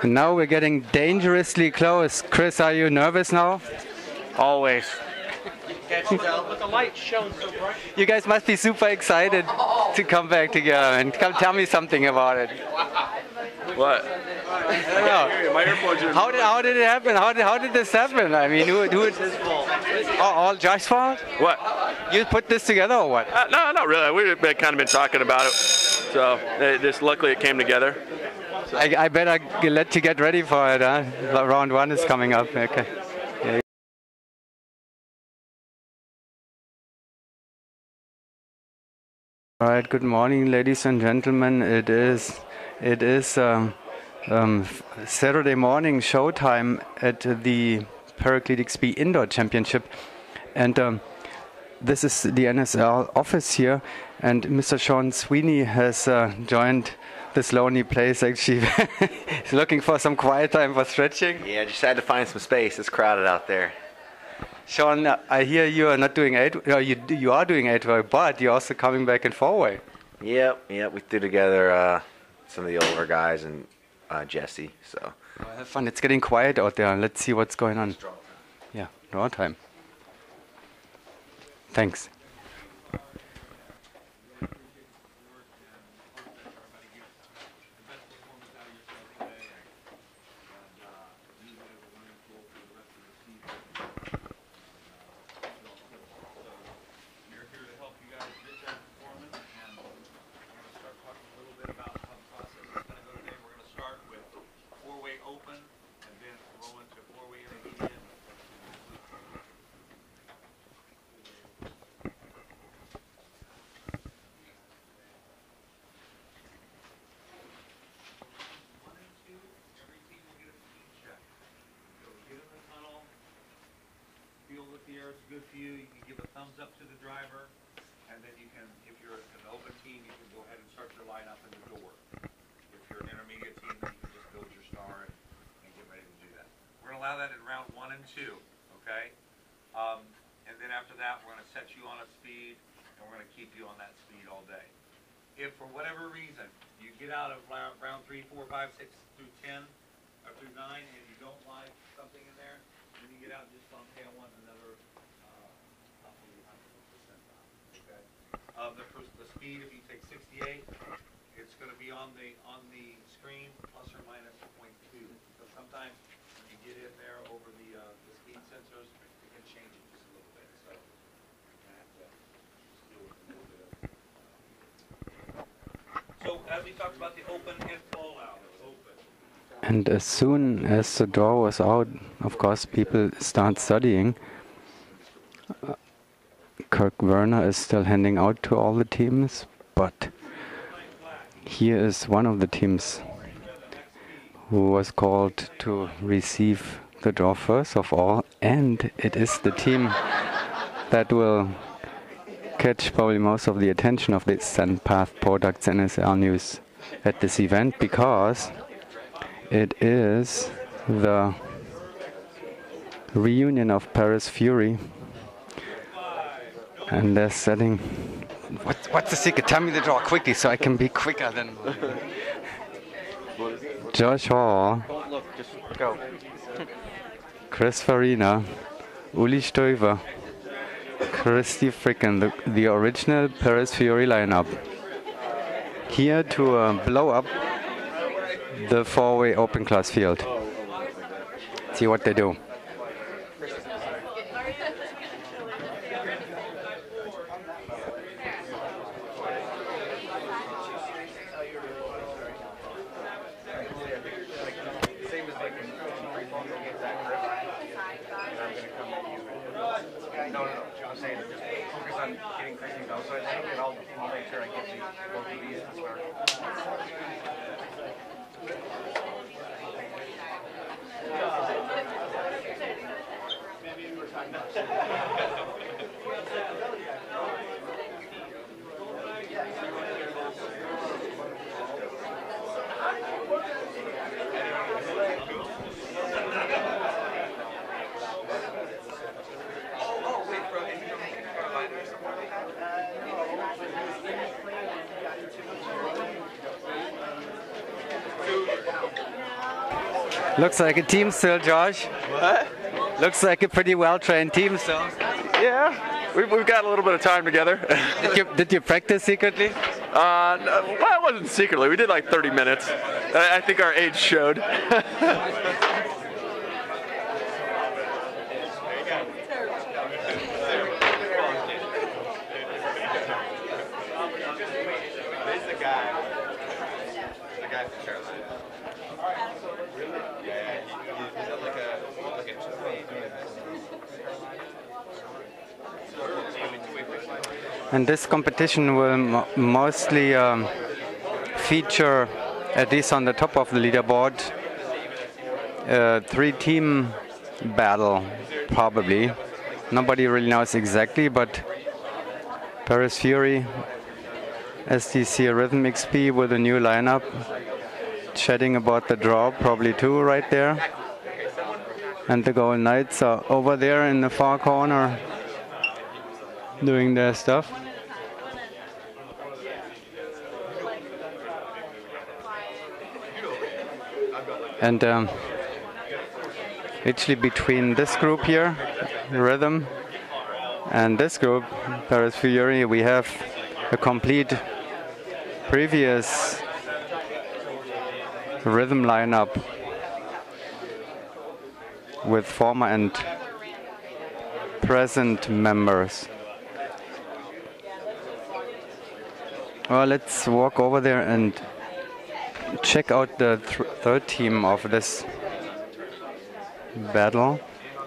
And now we're getting dangerously close. Chris, are you nervous now? Always. With the light shone so bright. You guys must be super excited to come back together and come tell me something about it. What? I don't know. My earphones are. How did it happen? How did this happen? I mean, who His fault. all Josh's fault? What? You put this together or what? No, not really. We've kind of been talking about it. So, just luckily it came together. I better let you get ready for it, huh? Round one is coming up. Okay. Yeah. All right. Good morning, ladies and gentlemen. It is Saturday morning showtime at the Paraclete XP Indoor Championship, and this is the NSL office here. And Mr. Sean Sweeney has joined this lonely place. Actually, he's looking for some quiet time for stretching. Yeah, just had to find some space. It's crowded out there. Sean, I hear you are not doing eight. You are doing 8-way, but you're also coming back in 4-way. Yep. We threw together some of the older guys and Jesse. So Well, have fun. It's getting quiet out there. Let's see what's going on. Yeah, draw time. Thanks. If the air is good for you, you can give a thumbs up to the driver, and then you can, if you're an open team, you can go ahead and start your lineup in the door. If you're an intermediate team, then you can just build your star and get ready to do that. We're going to allow that in round 1 and 2, okay? And then after that, we're going to set you on a speed, and we're going to keep you on that speed all day. If for whatever reason you get out of round 3, 4, 5, 6 through 10, or through 9, and you don't like something in there, then you get out and just on tail one another. The speed, if you take 68, it's going to be on the screen plus or minus 0.2. So sometimes when you get in there over the speed sensors, it can change it just a little bit. So you're going to have to just deal with a little bit of. So as we talked about the open and fallout, open. And as soon as the draw was out, of course, people start studying. Kirk Werner is still handing out to all the teams, but here is one of the teams who was called to receive the draw first of all, and it is the team that will catch probably most of the attention of the SendPath Products NSL news at this event, because it is the reunion of Paris Fury. And they're setting. What's the secret? Tell me the draw quickly so I can be quicker than. Josh Hall. Don't look, just go. Chris Farina. Uli Stoiver. Christy Fricken, the original Paris Fury lineup. Here to blow up the 4-way open class field. See what they do. Looks like a team still, Josh. What? Looks like a pretty well-trained team still. Yeah, we've got a little bit of time together. Did you practice secretly? No, well, it wasn't secretly. We did like 30 minutes. I think our age showed. And this competition will mostly feature, at least on the top of the leaderboard, a 3-team battle, probably. Nobody really knows exactly, but Paris Fury, SDC Rhythm XP with a new lineup, chatting about the draw, probably too, right there. And the Golden Knights are over there in the far corner, doing their stuff. And actually between this group here, Rhythm, and this group, Paris Fury, we have a complete previous Rhythm lineup with former and present members. Well, let's walk over there and check out the third team of this battle.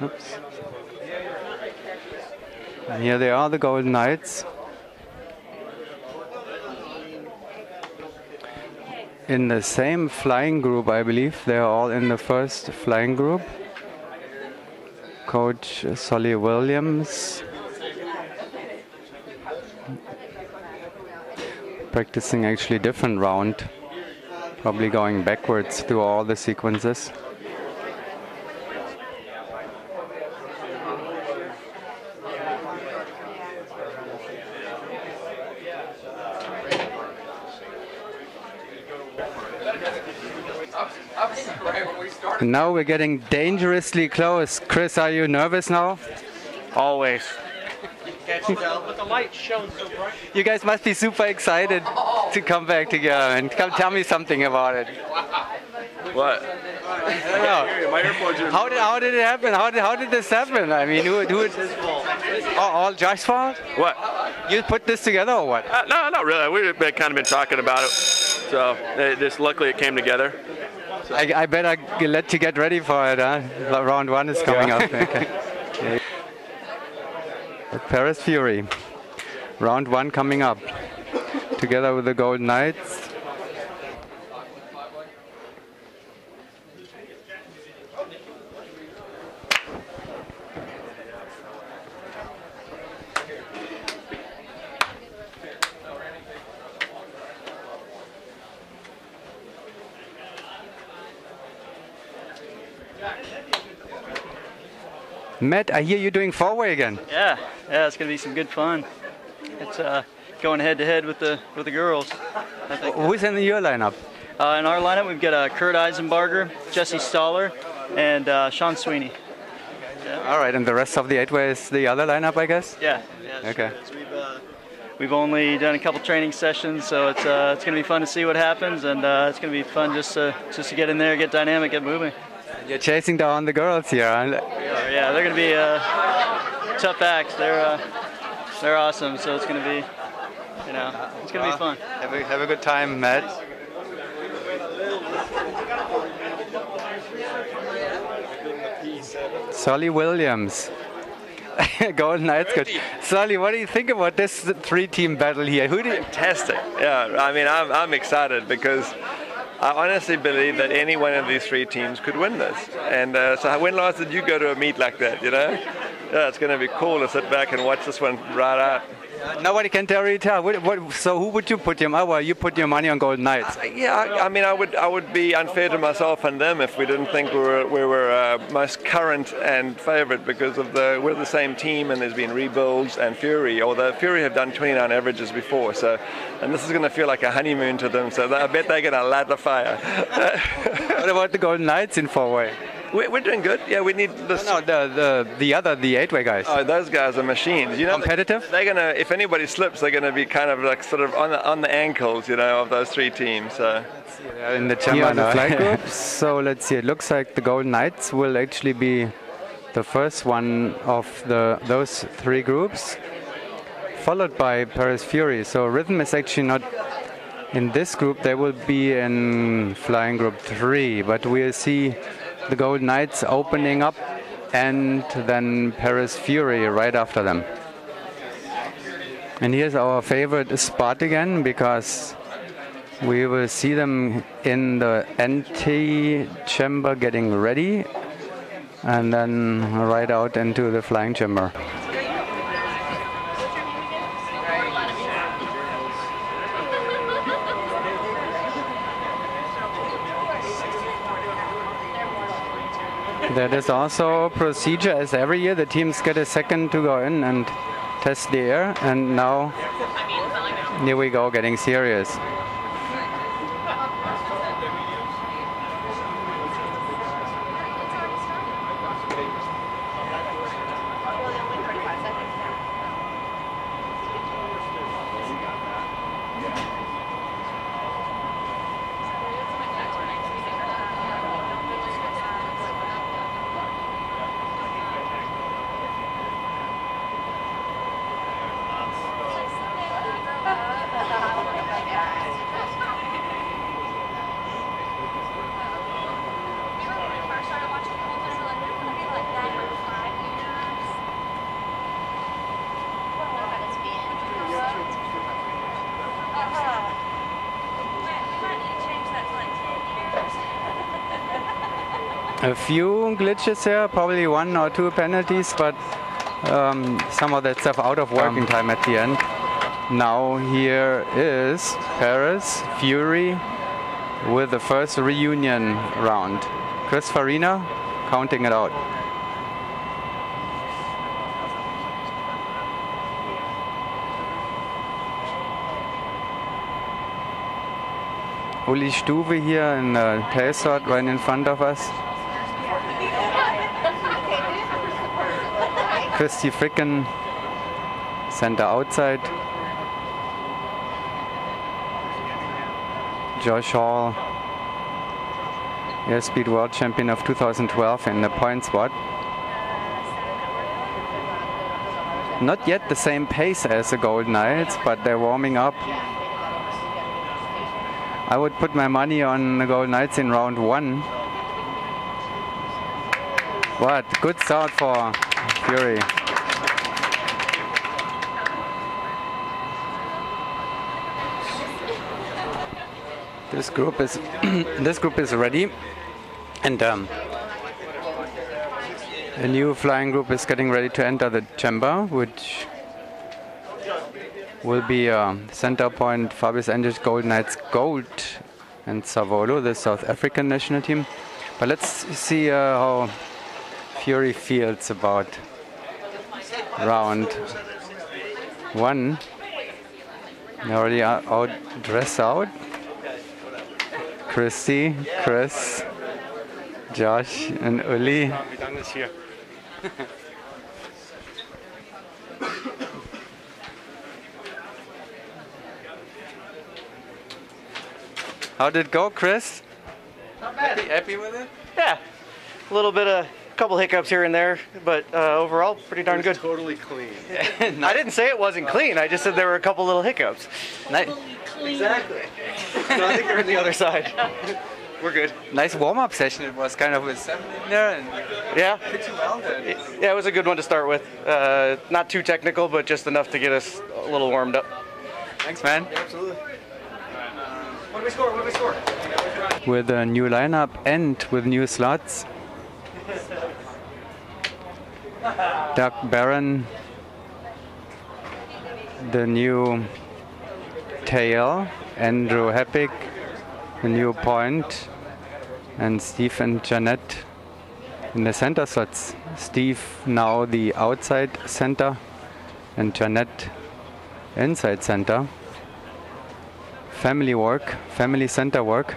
Oops. And here they are, the Golden Knights. In the same flying group, I believe. They're all in the first flying group. Coach Solly Williams practicing actually different round, probably going backwards through all the sequences. And now we're getting dangerously close. Chris, are you nervous now? Always. But the light shone so bright. You guys must be super excited to come back together, and come tell me something about it. What? I don't know. My earplugs are. How did it happen? How did this happen? I mean, who It's his fault. all Josh's fault? What? You put this together or what? No, not really. We've kind of been talking about it. So just luckily it came together. I better let you get ready for it, huh? Round 1 is coming up. Okay. Paris Fury. Round 1 coming up. Together with the Golden Knights. Matt, I hear you doing four-way again. Yeah, it's gonna be some good fun. It's going head-to-head with the girls. I think. Who's in your lineup? In our lineup, we've got Kurt Eisenbarger, Jesse Stoller, and Sean Sweeney. All right, and the rest of the 8-way is the other lineup, I guess? Yeah. Okay. So we've only done a couple training sessions, so it's gonna be fun to see what happens, and it's gonna be fun just to get in there, get dynamic, get moving. You're chasing down the girls here, huh? Yeah, they're gonna be tough acts. They're awesome, so it's gonna be, it's gonna be fun. Have a good time, Matt. Solly Williams. Golden Knights coach. Solly, what do you think about this 3-team battle here? Fantastic. Yeah, I mean, I'm excited because I honestly believe that any one of these 3 teams could win this. And so when last did you go to a meet like that, yeah, it's going to be cool to sit back and watch this one right out. Nobody can really tell. So who would you put your money? Well, you put your money on Golden Knights. Yeah, I mean, I would be unfair to myself and them if we didn't think we were most current and favourite because of we're the same team and there's been rebuilds and Fury. Although Fury have done 29 averages before, and this is going to feel like a honeymoon to them. So I bet they're going to light the fire. What about the Golden Knights in 4-way? We're doing good. Yeah, we need this. No, the 8-way guys. Oh, those guys are machines. You know, competitive. They're gonna. If anybody slips, they're gonna be kind of like sort of on the ankles, you know, of those three teams. So. In the flag groups. So let's see. It looks like the Golden Knights will actually be the first one of those three groups, followed by Paris Fury. So Rhythm is actually not in this group. They will be in flying group 3, but we'll see the Golden Knights opening up and then Paris Fury right after them. And here's our favorite spot again, because we will see them in the NT chamber getting ready and then right out into the flying chamber. That is also a procedure as every year. The teams get a second to go in and test the air. And now, here we go, getting serious. A few glitches here, probably 1 or 2 penalties, but some of that stuff out of working time at the end. Now here is Paris Fury with the first reunion round. Chris Farina counting it out. Uli Stuwe here in the tail slot right in front of us. Christy Fricken, center outside. Josh Hall, airspeed world champion of 2012 in the point spot. Not yet the same pace as the Golden Knights, but they're warming up. I would put my money on the Golden Knights in round 1. What good start for Fury. This group is ready, and a new flying group is getting ready to enter the chamber, which will be center point Fabius English Golden Knights Gold and Savolo, the South African national team. But let's see how Fury feels about round 1. They already out dress out. Christy, Chris, Josh, and Uli. How did it go, Chris? Not bad. Happy with it? Yeah, a little bit of couple hiccups here and there, but overall pretty darn good. Totally clean. I didn't say it wasn't clean. I just said there were a couple little hiccups. Exactly. No, I think they're on the other side. We're good. Nice warm-up session. It was kind of with 7 in there, and yeah, pretty well then. Yeah, it was a good one to start with. Not too technical, but just enough to get us a little warmed up. Thanks, man. Yeah, absolutely. What do we score? What do we score? With a new lineup and with new slots. Doug Barron, the new tail, Andrew Heppick, the new point, and Steve and Jeanette in the center slots. Steve now the outside center and Jeanette inside center. Family work, family center work.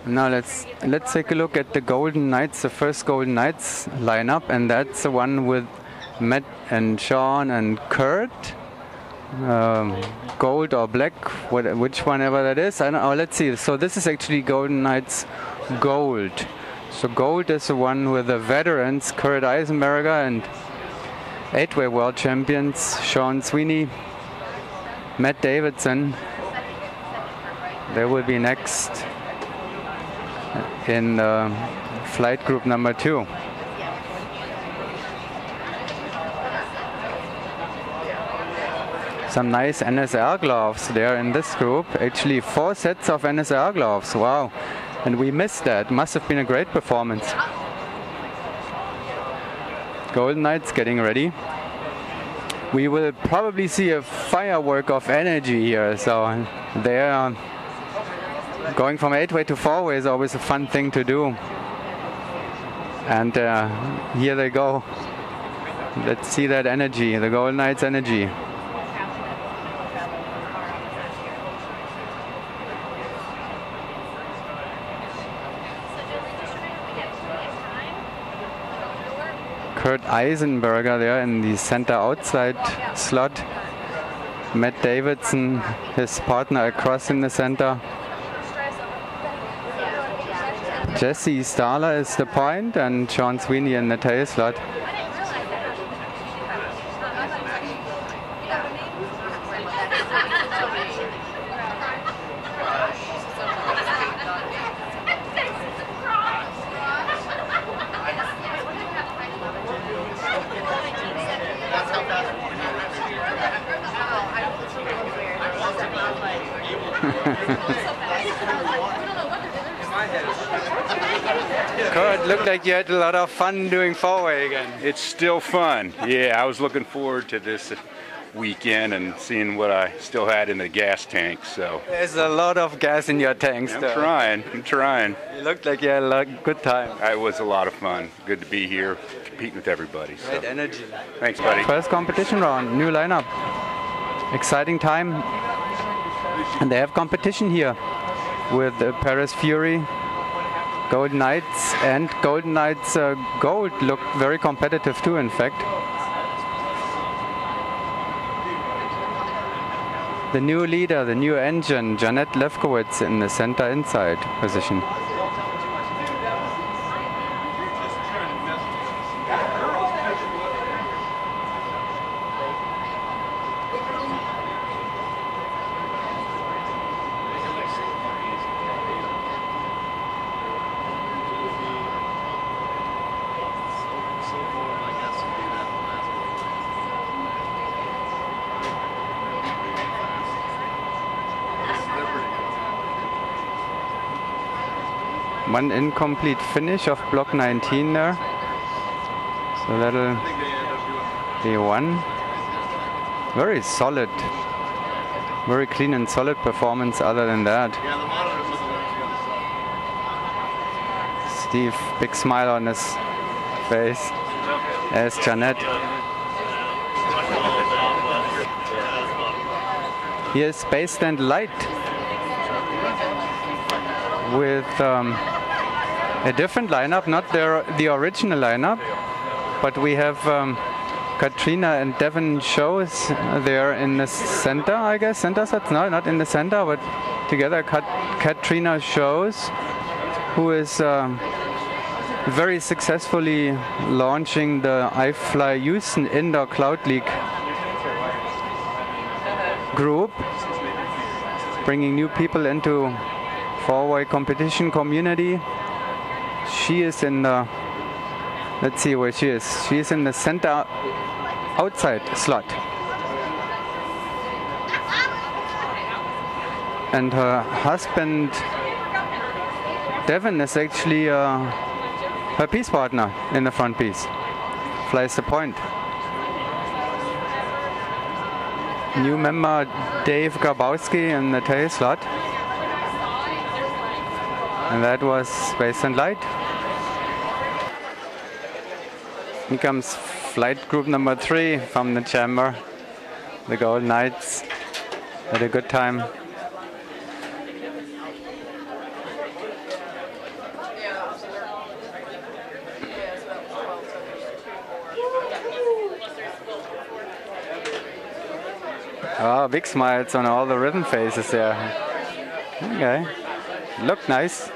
Now let's take a look at the Golden Knights, the first Golden Knights lineup, and that's the one with Matt and Sean and Kurt. Gold or black, which one ever that is. I don't know. Let's see. So this is actually Golden Knights gold. So gold is the one with the veterans, Kurt Eisenberger and 8-way world champions Sean Sweeney, Matt Davidson. They will be next in flight group number 2. Some nice NSR gloves there in this group. Actually 4 sets of NSR gloves. Wow. And we missed that. Must have been a great performance. Golden Knights getting ready. We will probably see a firework of energy here. So they are going from 8-way to 4-way is always a fun thing to do. And here they go. Let's see that energy, the Golden Knights energy. Kurt Eisenberger there in the center outside slot. Matt Davidson, his partner, across in the center. Jesse Starler is the point, and Sean Sweeney in the tail slot. Kurt, looked like you had a lot of fun doing 4-way again. It's still fun. Yeah, I was looking forward to this weekend and seeing what I still had in the gas tank. So there's a lot of gas in your tanks. I'm trying. You looked like you had a good time. It was a lot of fun. Good to be here, competing with everybody. Great energy. Thanks, buddy. First competition round, new lineup. Exciting time. And they have competition here with Paris Fury, Golden Knights, and Golden Knights Gold looked very competitive too, in fact. The new leader, the new engine, Jeanette Lefkowitz in the center inside position. One incomplete finish of block 19 there. So that'll be one. Very solid. Very clean and solid performance other than that. Steve, big smile on his face. As Jeanette. Here's Space and Light with a different lineup, not the original lineup, but we have Katrina and Devin Shows there in the center, I guess. Center sets? No, not in the center, but together Katrina Shows, who is very successfully launching the iFly Houston Indoor Cloud League group, bringing new people into 4-way competition community. She is in the Let's see where she is. She's in the center outside slot. And her husband, Devin, is actually her piece partner in the front piece. Flies the point. New member Dave Grabowski in the tail slot. And that was Space and Light. Here comes flight group number 3 from the chamber. The Gold Knights had a good time. Oh, big smiles on all the rhythm faces there. Okay, looked nice.